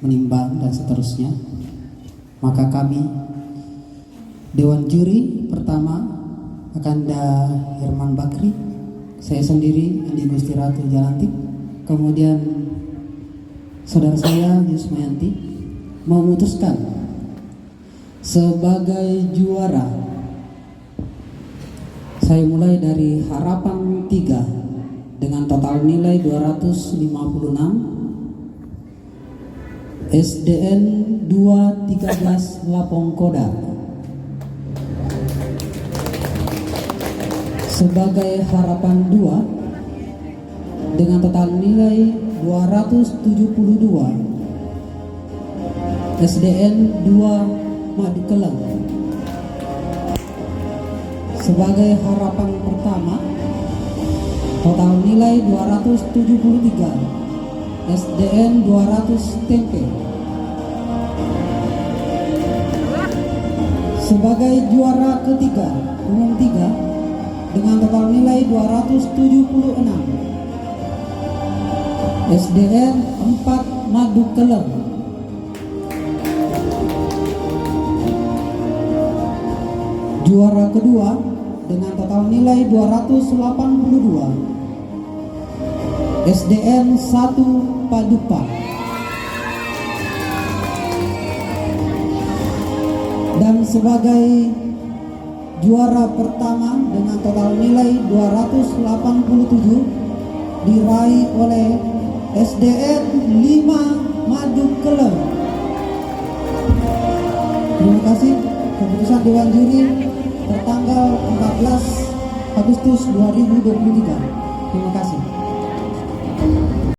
menimbang dan seterusnya, maka kami Dewan Juri pertama Akanda Herman Bakri, saya sendiri Andi Gusti Ratu Jalantik, kemudian saudara saya Yusmayanti memutuskan sebagai juara. Saya mulai dari Harapan 3 dengan total nilai 256, SDN 213 Lapong Koda. Sebagai Harapan 2 dengan total nilai 272, SDN 2 Madukeleng. Sebagai Harapan pertama, total nilai 273, SDN 200 Tempe. Sebagai juara ketiga umum 3 dengan total nilai 276, SDN 4 Madukeleng. Juara kedua dengan total nilai 282, SDN 1 Padupa. Dan sebagai juara pertama dengan total nilai 287 diraih oleh SDN 5 Madukeleng. Terima kasih. Keputusan Dewan Juri tertanggal 14 Agustus 2023. Terima kasih.